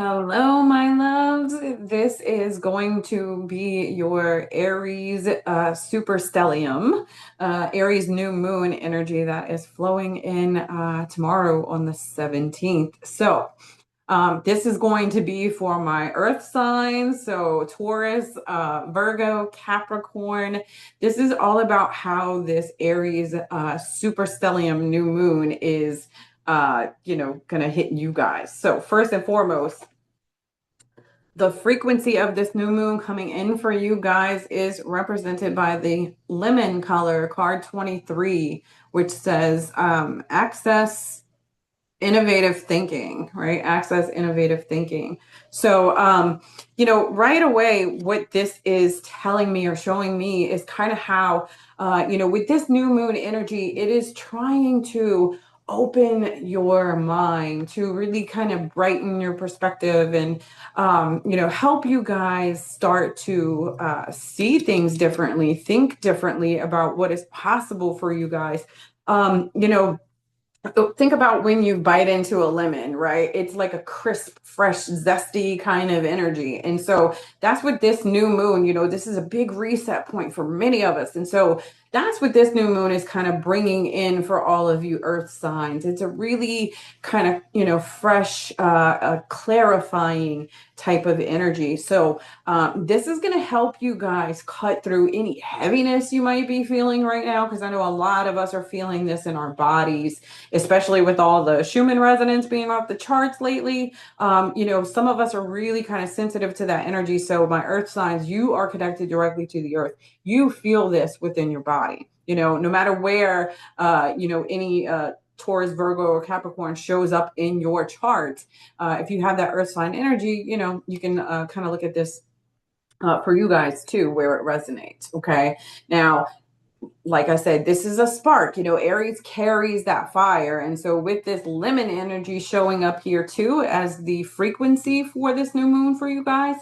Hello, my loves. This is going to be your Aries super stellium, Aries new moon energy that is flowing in tomorrow on the 17th. This is going to be for my earth signs. So, Taurus, Virgo, Capricorn. This is all about how this Aries super stellium new moon is going to hit you guys. So, first and foremost, the frequency of this new moon coming in for you guys is represented by the lemon color, card 23, which says access innovative thinking, right? Access innovative thinking. Right away, what this is telling me or showing me is kind of how, with this new moon energy, it is trying to open your mind to really kind of brighten your perspective and, help you guys start to see things differently, think differently about what is possible for you guys. So think about when you bite into a lemon, right? It's like a crisp, fresh, zesty kind of energy. And so that's what this new moon, this is a big reset point for many of us. And so that's what this new moon is kind of bringing in for all of you earth signs. It's a really kind of, fresh, clarifying type of energy. This is going to help you guys cut through any heaviness you might be feeling right now, because I know a lot of us are feeling this in our bodies, especially with all the Schumann resonance being off the charts lately. Some of us are really kind of sensitive to that energy. So my earth signs, you are connected directly to the earth. You feel this within your body, no matter where, any Taurus, Virgo, or Capricorn shows up in your chart. If you have that earth sign energy, you can kind of look at this for you guys too, where it resonates. Okay. Now, like I said, this is a spark. Aries carries that fire. And so with this lemon energy showing up here too as the frequency for this new moon for you guys,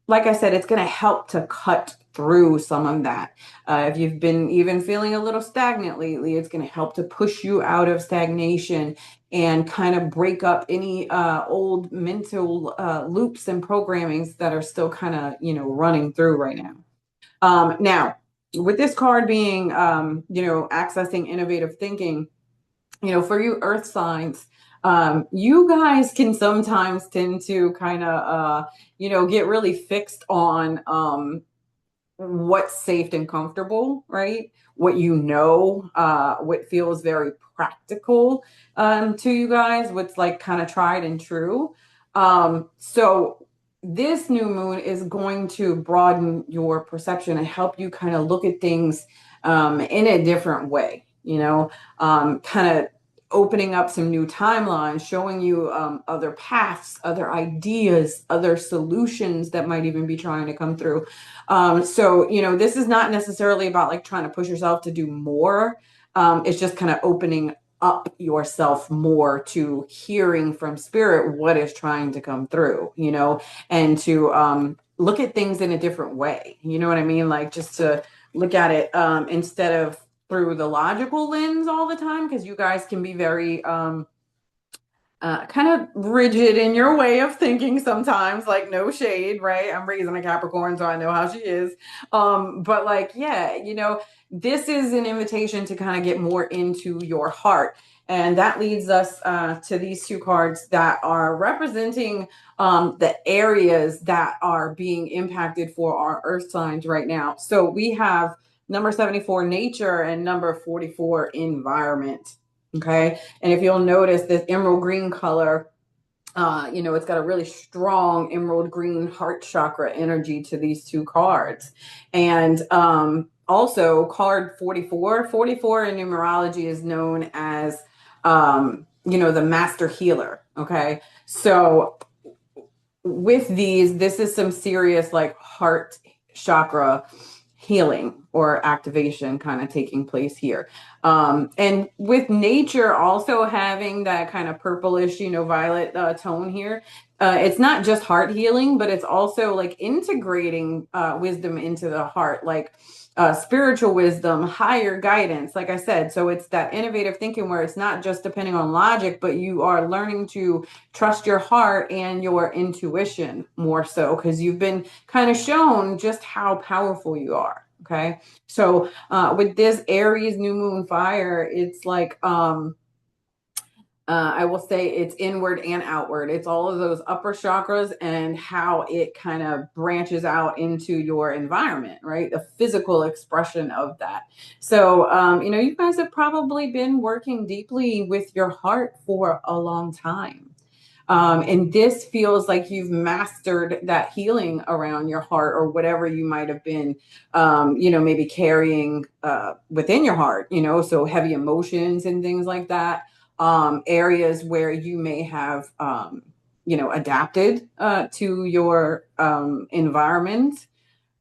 like I said, it's going to help to cut through some of that. If you've been even feeling a little stagnant lately, it's going to help to push you out of stagnation and kind of break up any old mental loops and programmings that are still kind of, running through right now. Now, with this card being, accessing innovative thinking, for you earth signs, you guys can sometimes tend to kind of, get really fixed on what's safe and comfortable, right? What feels very practical to you guys, what's like kind of tried and true. So this new moon is going to broaden your perception and help you kind of look at things in a different way, kind of opening up some new timelines, showing you other paths, other ideas, other solutions that might even be trying to come through. This is not necessarily about like trying to push yourself to do more. It's just kind of opening up yourself more to hearing from spirit what is trying to come through, and to look at things in a different way. You know what I mean? Like just to look at it instead of through the logical lens all the time, because you guys can be very kind of rigid in your way of thinking sometimes, like no shade, right? I'm raising a Capricorn, so I know how she is. But like, yeah, this is an invitation to kind of get more into your heart. And that leads us to these two cards that are representing the areas that are being impacted for our earth signs right now. So we have number 74, nature, and number 44, environment. Okay. And if you'll notice this emerald green color, it's got a really strong emerald green heart chakra energy to these two cards. And also card 44, 44 in numerology is known as, the master healer. Okay. So with these, this is some serious like heart chakra healing or activation kind of taking place here. And with nature also having that kind of purplish, violet tone here, it's not just heart healing, but it's also like integrating wisdom into the heart, like spiritual wisdom, higher guidance, like I said. So it's that innovative thinking where it's not just depending on logic, but you are learning to trust your heart and your intuition more so because you've been kind of shown just how powerful you are. Okay. So with this Aries new moon fire, it's like I will say it's inward and outward. It's all of those upper chakras and how it kind of branches out into your environment, right? The physical expression of that. So, you guys have probably been working deeply with your heart for a long time. And this feels like you've mastered that healing around your heart or whatever you might have been, maybe carrying within your heart, so heavy emotions and things like that. Areas where you may have, adapted to your environment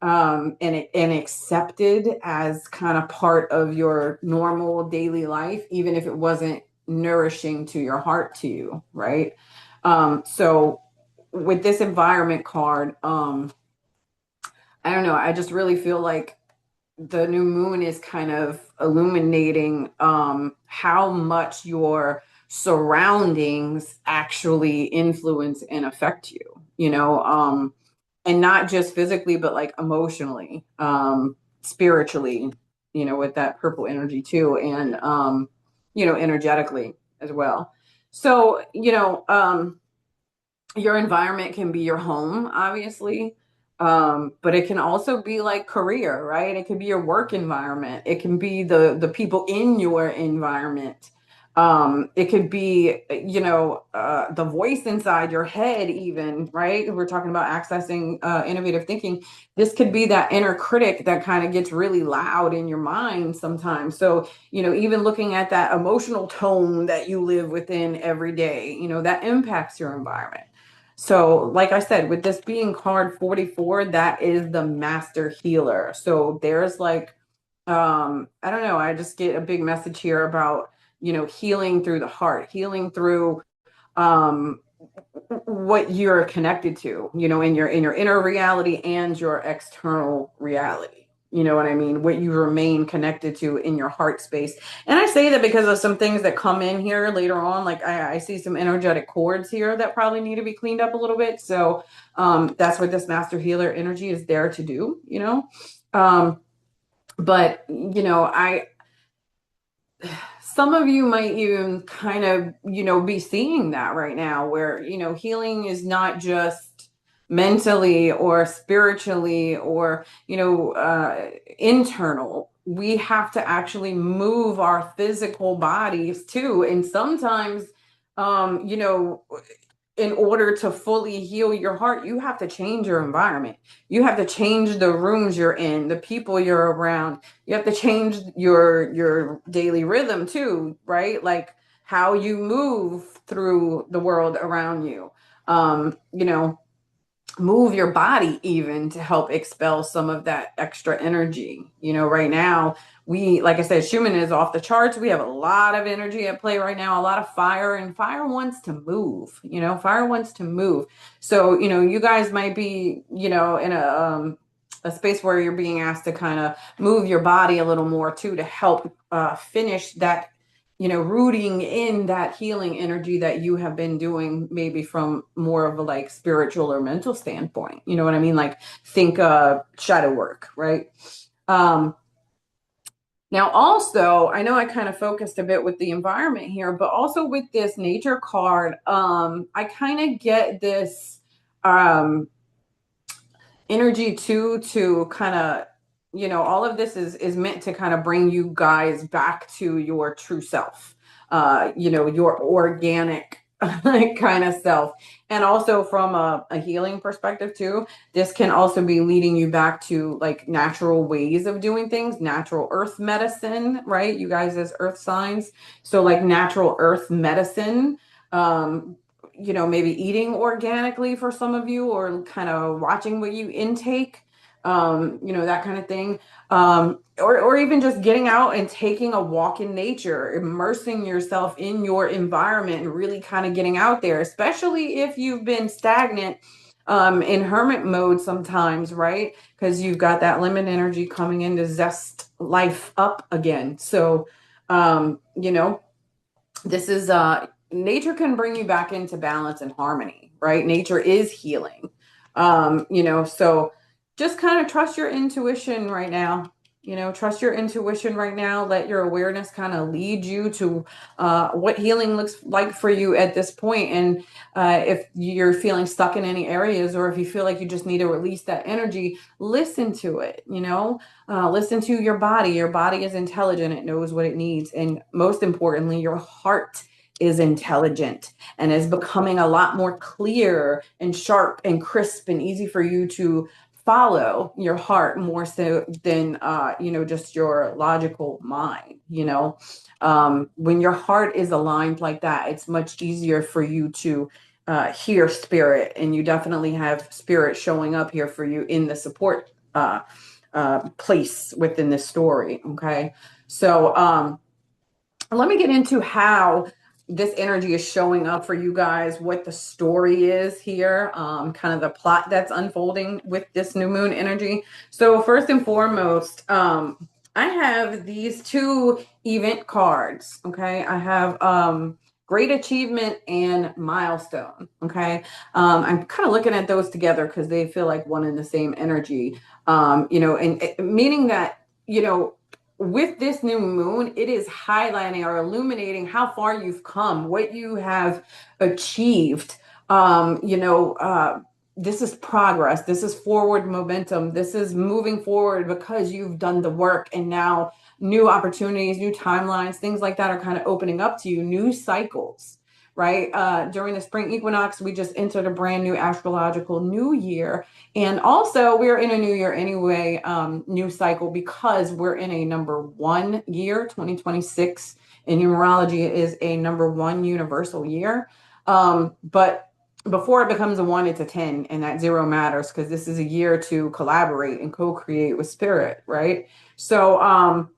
and accepted as kind of part of your normal daily life, even if it wasn't nourishing to your heart to you, right? So with this environment card, I don't know, I just really feel like the new moon is kind of illuminating how much your surroundings actually influence and affect you, and not just physically, but like emotionally, spiritually, with that purple energy too, and energetically as well. So, your environment can be your home, obviously, but it can also be like career, right? It can be your work environment. It can be the people in your environment. It could be, the voice inside your head, even, right? If we're talking about accessing innovative thinking. This could be that inner critic that kind of gets really loud in your mind sometimes. So, even looking at that emotional tone that you live within every day, that impacts your environment. So, like I said, with this being card 44, that is the master healer. So there's like, I don't know, I just get a big message here about, healing through the heart, healing through um what you're connected to, in your inner reality and your external reality. You know what I mean? What you remain connected to in your heart space. And I say that because of some things that come in here later on. Like I see some energetic cords here that probably need to be cleaned up a little bit. So that's what this master healer energy is there to do. Um, but I some of you might even kind of, be seeing that right now where, healing is not just mentally or spiritually or, internal. We have to actually move our physical bodies too. And sometimes, um, you know, in order to fully heal your heart, you have to change your environment. You have to change the rooms you're in, the people you're around. You have to change your daily rhythm too, right? Like how you move through the world around you. Um, you know, move your body even to help expel some of that extra energy. Right now, like I said, Schumann is off the charts. We have a lot of energy at play right now, a lot of fire, and fire wants to move. Fire wants to move. So, you guys might be, in a space where you're being asked to kind of move your body a little more too to help finish that, rooting in that healing energy that you have been doing maybe from more of a like spiritual or mental standpoint. You know what I mean? Like think shadow work, right? Um, Now also, I know I kind of focused a bit with the environment here, but also with this nature card, I kind of get this um energy too to kind of all of this is meant to kind of bring you guys back to your true self, your organic kind of self. And also from a healing perspective too, this can also be leading you back to like natural ways of doing things, natural earth medicine, right? You guys as earth signs, so like natural earth medicine, um maybe eating organically for some of you or kind of watching what you intake, that kind of thing. or even just getting out and taking a walk in nature, immersing yourself in your environment and really kind of getting out there, especially if you've been stagnant in hermit mode sometimes, right? Because you've got that lemon energy coming in to zest life up again. So, you know, this is nature can bring you back into balance and harmony, right? Nature is healing. So just kind of trust your intuition right now. Trust your intuition right now. Let your awareness kind of lead you to what healing looks like for you at this point. And if you're feeling stuck in any areas, or if you feel like you just need to release that energy, listen to it. Listen to your body. Your body is intelligent. It knows what it needs. And most importantly, your heart is intelligent and is becoming a lot more clear and sharp and crisp and easy for you to follow your heart more so than just your logical mind. When your heart is aligned like that, it's much easier for you to hear spirit, and you definitely have spirit showing up here for you in the support place within this story. Okay. So let me get into how this energy is showing up for you guys, what the story is here, kind of the plot that's unfolding with this new moon energy. So first and foremost, I have these two event cards. Okay. I have great achievement and milestone. Okay. I'm kind of looking at those together because they feel like one and the same energy. And meaning that, with this new moon, it is highlighting or illuminating how far you've come, what you have achieved. This is progress. This is forward momentum. This is moving forward because you've done the work, and now new opportunities, new timelines, things like that are kind of opening up to you, new cycles. Right. During the spring equinox, we just entered a brand new astrological new year. And also, we're in a new year anyway, new cycle, because we're in a number one year. 2026 in numerology is a number one universal year. But before it becomes a one, it's a 10, and that zero matters because this is a year to collaborate and co-create with spirit, right? So,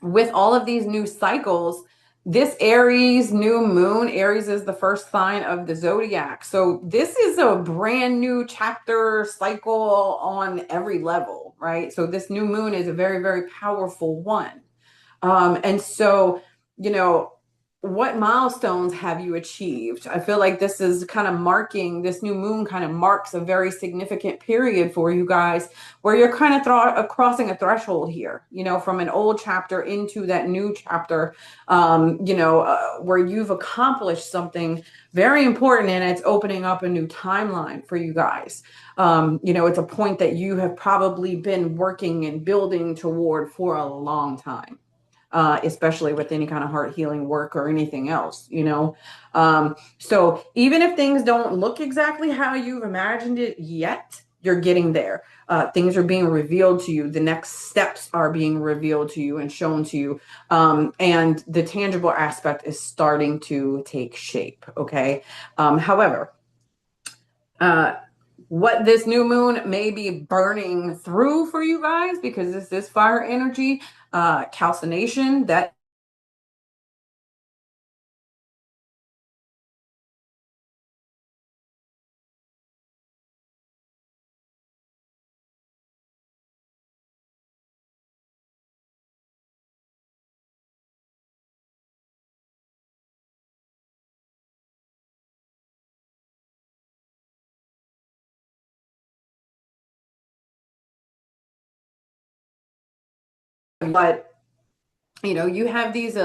with all of these new cycles, this Aries new moon, Aries is the first sign of the zodiac. So this is a brand new chapter cycle on every level, right? So this new moon is a very, very powerful one. And so, you know, what milestones have you achieved? I feel like this is kind of marking, this new moon kind of marks a very significant period for you guys where you're kind of crossing a threshold here, from an old chapter into that new chapter, where you've accomplished something very important, and it's opening up a new timeline for you guys. It's a point that you have probably been working and building toward for a long time. Especially with any kind of heart healing work or anything else. So even if things don't look exactly how you've imagined it yet, you're getting there. Things are being revealed to you. The next steps are being revealed to you and shown to you. And the tangible aspect is starting to take shape. Okay. However, what this new moon may be burning through for you guys, because this is fire energy, calcination, that but you have these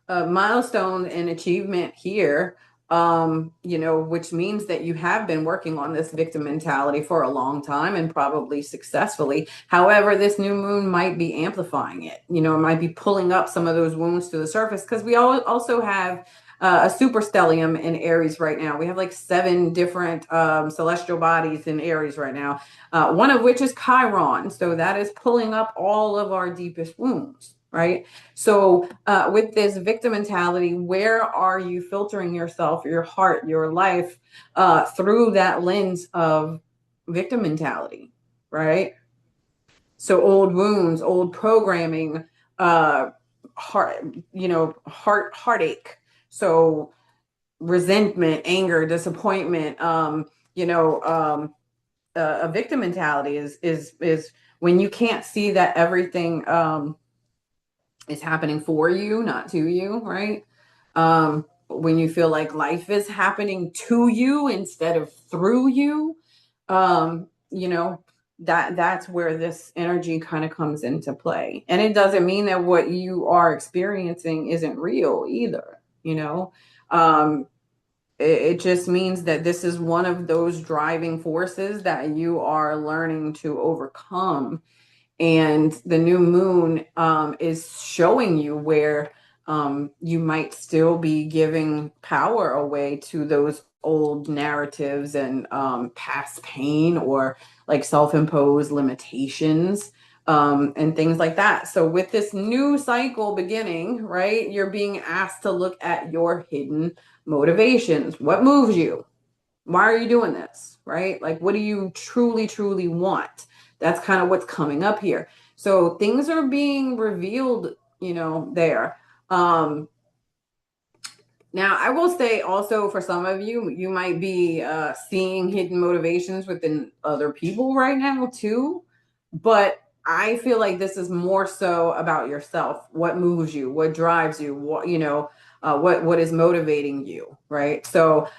milestone and achievement here, which means that you have been working on this victim mentality for a long time and probably successfully. However, this new moon might be amplifying it. It might be pulling up some of those wounds to the surface, because we also have a super stellium in Aries right now. We have like 7 different celestial bodies in Aries right now, one of which is Chiron. So that is pulling up all of our deepest wounds, right? So with this victim mentality, where are you filtering yourself, your heart, your life through that lens of victim mentality, right? So old wounds, old programming, heart, heartache. So resentment, anger, disappointment, you know, a victim mentality is when you can't see that everything is happening for you, not to you, right? When you feel like life is happening to you instead of through you, you know, that's where this energy kind of comes into play. And it doesn't mean that what you are experiencing isn't real either, you know. It just means that this is one of those driving forces that you are learning to overcome, and the new moon is showing you where you might still be giving power away to those old narratives and past pain, or like self-imposed limitations, and things like that. So with this new cycle beginning, right, you're being asked to look at your hidden motivations. What moves you? Why are you doing this? Right? Like, what do you truly, truly want? That's kind of what's coming up here. So things are being revealed, there. Um, Now, I will say also, for some of you, you might be seeing hidden motivations within other people right now too. But I feel like this is more so about yourself. What moves you? What drives you? What is motivating you? Right? So,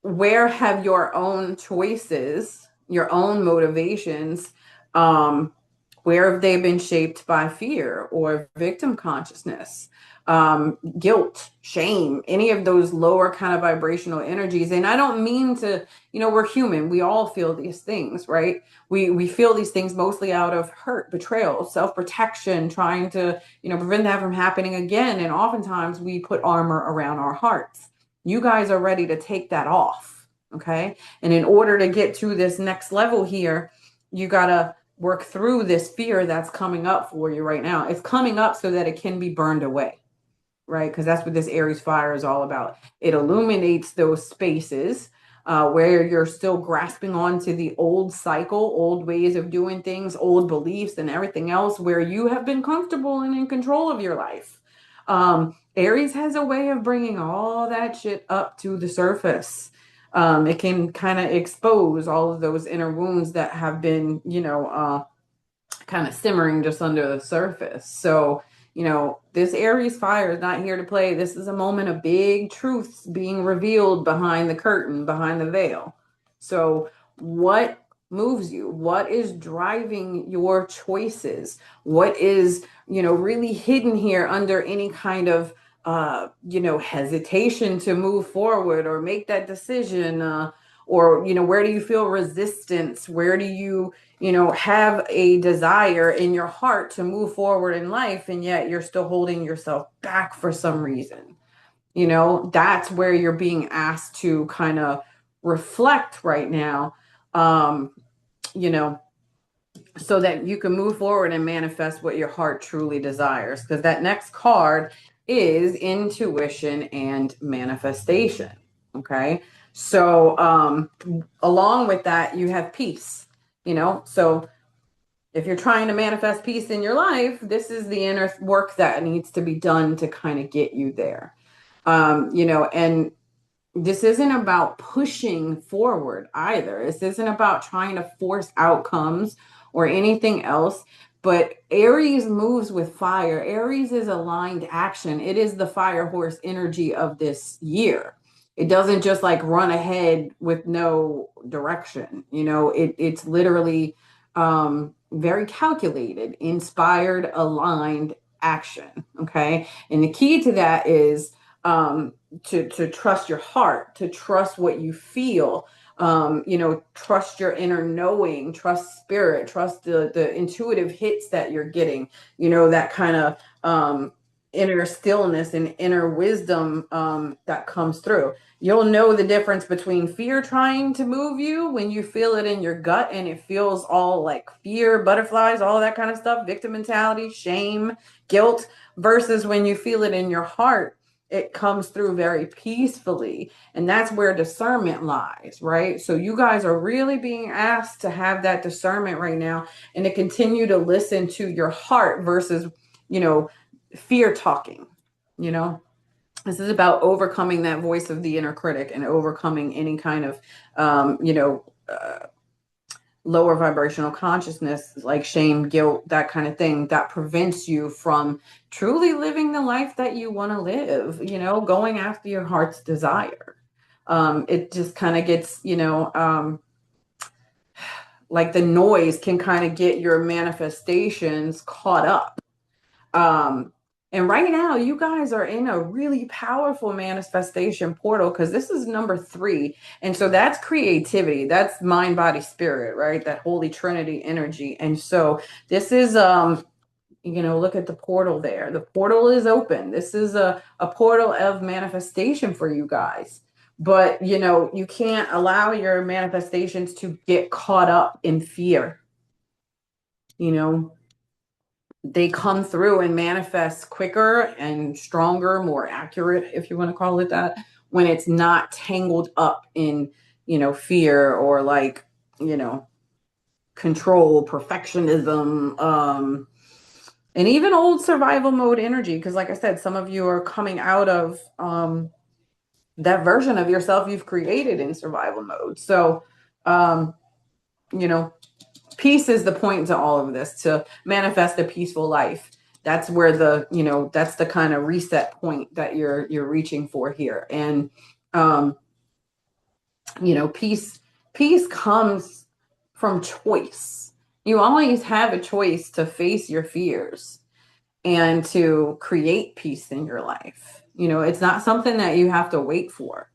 where have your own choices, your own motivations, um, where have they been shaped by fear or victim consciousness, guilt, shame, any of those lower kind of vibrational energies? And I don't mean to, we're human. We all feel these things, right? We feel these things mostly out of hurt, betrayal, self-protection, trying to, prevent that from happening again. And oftentimes we put armor around our hearts. You guys are ready to take that off. Okay. And in order to get to this next level here, you got to work through this fear that's coming up for you right now. It's coming up so that it can be burned away, right? Because that's what this Aries fire is all about. It illuminates those spaces where you're still grasping onto the old cycle, old ways of doing things, old beliefs, and everything else, where you have been comfortable and in control of your life. Aries has a way of bringing all that shit up to the surface. It can kind of expose all of those inner wounds that have been, kind of simmering just under the surface. So, this Aries fire is not here to play. This is a moment of big truths being revealed behind the curtain, behind the veil. So, what moves you? What is driving your choices? What is, really hidden here under any kind of, hesitation to move forward or make that decision? Or, where do you feel resistance? Where do you, have a desire in your heart to move forward in life, and yet you're still holding yourself back for some reason? That's where you're being asked to kind of reflect right now, you know, so that you can move forward and manifest what your heart truly desires. Because that next card is intuition and manifestation. Okay. So, along with that, you have peace, so if you're trying to manifest peace in your life, this is the inner work that needs to be done to kind of get you there. And this isn't about pushing forward either. This isn't about trying to force outcomes or anything else. But Aries moves with fire. Aries is aligned action. It is the fire horse energy of this year. It doesn't just like run ahead with no direction. It's literally very calculated, inspired, aligned action. Okay. And the key to that is to trust your heart, to trust what you feel, trust your inner knowing, trust spirit, trust the intuitive hits that you're getting, that kind of inner stillness and inner wisdom that comes through. You'll know the difference between fear trying to move you when you feel it in your gut and it feels all like fear, butterflies, all that kind of stuff, victim mentality, shame, guilt, versus when you feel it in your heart it comes through very peacefully. And that's where discernment lies, right? So you guys are really being asked to have that discernment right now and to continue to listen to your heart versus, you know, fear talking, you know. This is about overcoming that voice of the inner critic and overcoming any kind of, lower vibrational consciousness like shame, guilt, that kind of thing that prevents you from truly living the life that you want to live, going after your heart's desire. It just kind of gets, like the noise can kind of get your manifestations caught up. Um, and right now, you guys are in a really powerful manifestation portal because this is number 3. And so that's creativity. That's mind, body, spirit, right? That Holy Trinity energy. And so this is, look at the portal there. The portal is open. This is a portal of manifestation for you guys. But, you can't allow your manifestations to get caught up in fear. They come through and manifest quicker and stronger, more accurate, if you want to call it that, when it's not tangled up in, fear or like, control, perfectionism, and even old survival mode energy. Because like I said, some of you are coming out of that version of yourself you've created in survival mode. So, you know, peace is the point to all of this, to manifest a peaceful life. That's where that's the kind of reset point that you're reaching for here. And peace comes from choice. You always have a choice to face your fears and to create peace in your life. It's not something that you have to wait for.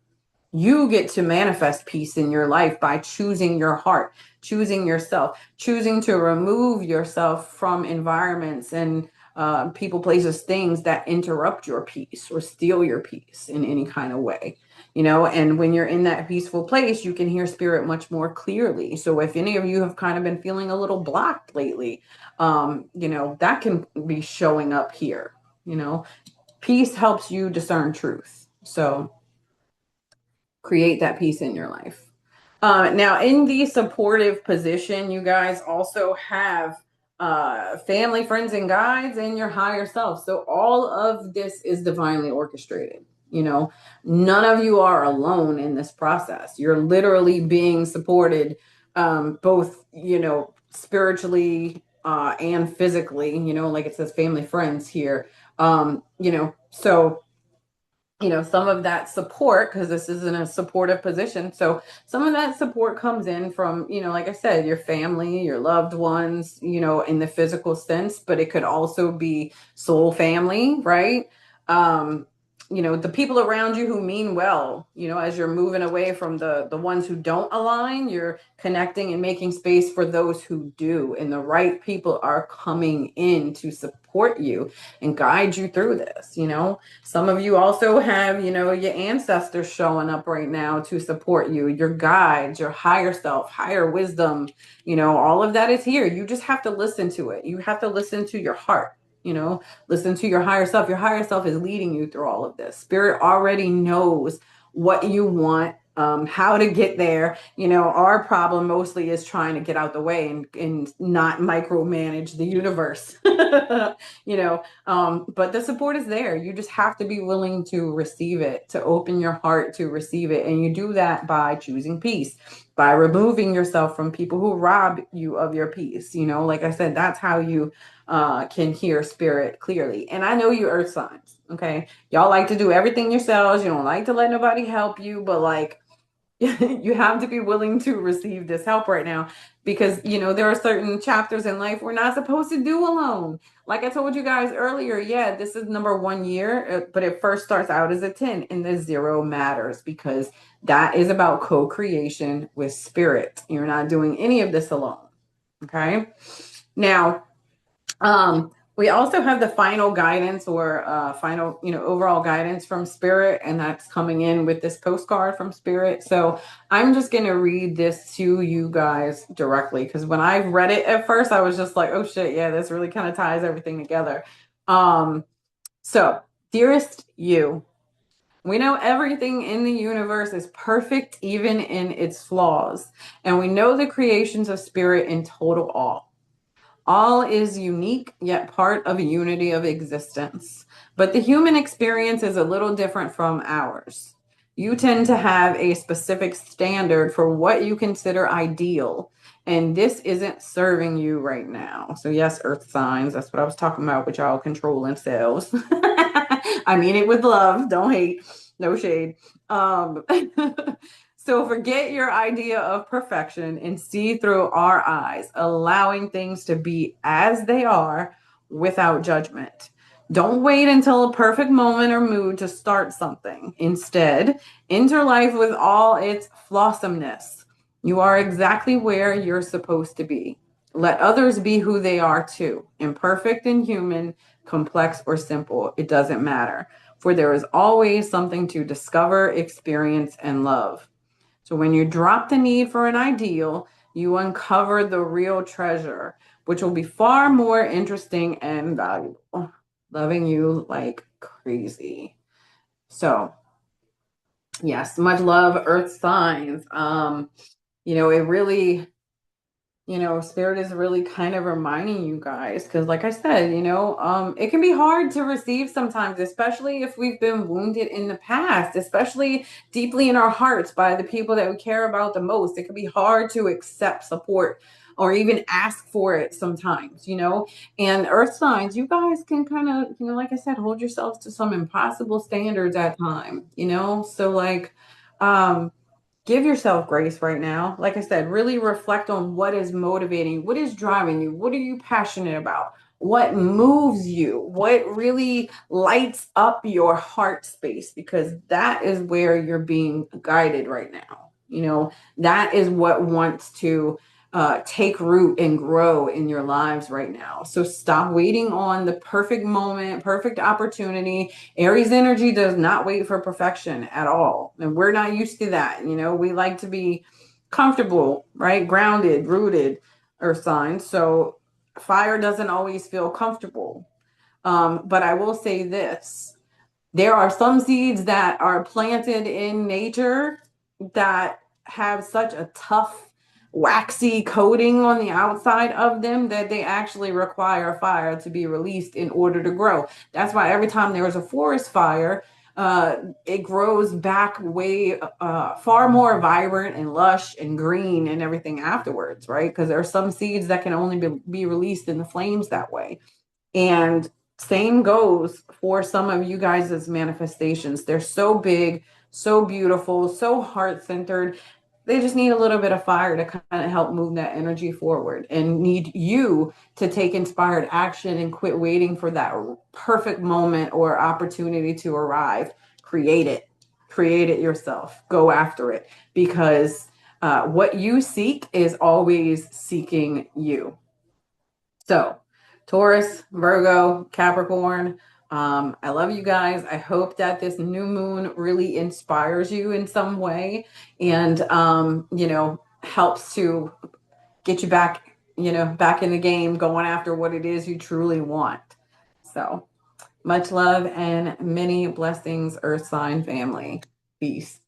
You get to manifest peace in your life by choosing your heart, choosing yourself, choosing to remove yourself from environments and people, places, things that interrupt your peace or steal your peace in any kind of way. And when you're in that peaceful place, you can hear spirit much more clearly. So if any of you have kind of been feeling a little blocked lately, that can be showing up here. Peace helps you discern truth. So create that peace in your life. Now, in the supportive position, you guys also have family, friends, and guides, and your higher self. So all of this is divinely orchestrated. None of you are alone in this process. You're literally being supported, both, spiritually and physically, like it says family, friends here. So some of that support, because this is in a supportive position. So some of that support comes in from, like I said, your family, your loved ones, in the physical sense, but it could also be soul family, right? The people around you who mean well, as you're moving away from the ones who don't align, you're connecting and making space for those who do. And the right people are coming in to support you and guide you through this. Some of you also have, your ancestors showing up right now to support you, your guides, your higher self, higher wisdom, all of that is here. You just have to listen to it. You have to listen to your heart. Listen to your higher self. Your higher self is leading you through all of this. Spirit already knows what you want, how to get there. Our problem mostly is trying to get out the way and not micromanage the universe. But the support is there. You just have to be willing to receive it, to open your heart to receive it. And you do that by choosing peace, by removing yourself from people who rob you of your peace. Like I said, that's how you can hear spirit clearly. And I know you earth signs, okay? Y'all like to do everything yourselves. You don't like to let nobody help you, but like you have to be willing to receive this help right now, because there are certain chapters in life we're not supposed to do alone. Like I told you guys earlier, yeah, this is number 1 year, but it first starts out as a 10, and the 0 matters because that is about co-creation with spirit. You're not doing any of this alone. Okay. Now, we also have the final guidance, or final, overall guidance from spirit, and that's coming in with this postcard from spirit. So I'm just going to read this to you guys directly, because when I read it at first, I was just like, oh shit, yeah, this really kind of ties everything together. So, dearest you, We know everything in the universe is perfect, even in its flaws. And we know the creations of spirit in total awe. All is unique, yet part of a unity of existence. But the human experience is a little different from ours. You tend to have a specific standard for what you consider ideal, and this isn't serving you right now. So, yes, earth signs, that's what I was talking about with y'all controlling selves. I mean it with love, don't hate, no shade. Um, So forget your idea of perfection and see through our eyes, allowing things to be as they are without judgment. Don't wait until a perfect moment or mood to start something. Instead, enter life with all its flawsomeness. You are exactly where you're supposed to be. Let others be who they are too, imperfect and human, complex or simple. It doesn't matter, for there is always something to discover, experience, and love. So when you drop the need for an ideal, you uncover the real treasure, which will be far more interesting and valuable. Loving you like crazy. So, yes, much love, earth signs. It really, spirit is really kind of reminding you guys, because like I said, it can be hard to receive sometimes, especially if we've been wounded in the past, especially deeply in our hearts by the people that we care about the most. It can be hard to accept support or even ask for it sometimes, and earth signs, you guys can kind of, like I said, hold yourselves to some impossible standards at time, so like, give yourself grace right now. Like I said, really reflect on what is motivating, what is driving you, what are you passionate about, what moves you, what really lights up your heart space, because that is where you're being guided right now. That is what wants to take root and grow in your lives right now. So stop waiting on the perfect moment, perfect opportunity. Aries energy does not wait for perfection at all. And we're not used to that. We like to be comfortable, right? Grounded, rooted, earth signs. So fire doesn't always feel comfortable. But I will say this, there are some seeds that are planted in nature that have such a tough, waxy coating on the outside of them that they actually require fire to be released in order to grow. That's why every time there is a forest fire, it grows back way far more vibrant and lush and green and everything afterwards, right? Because there are some seeds that can only be released in the flames that way. And same goes for some of you guys' manifestations. They're so big, so beautiful, so heart centered. They just need a little bit of fire to kind of help move that energy forward, and need you to take inspired action and quit waiting for that perfect moment or opportunity to arrive. Create it. Create it yourself. Go after it, because what you seek is always seeking you. So, Taurus, Virgo, Capricorn, I love you guys. I hope that this new moon really inspires you in some way and, helps to get you back, back in the game, going after what it is you truly want. So, much love and many blessings, Earth sign family. Peace.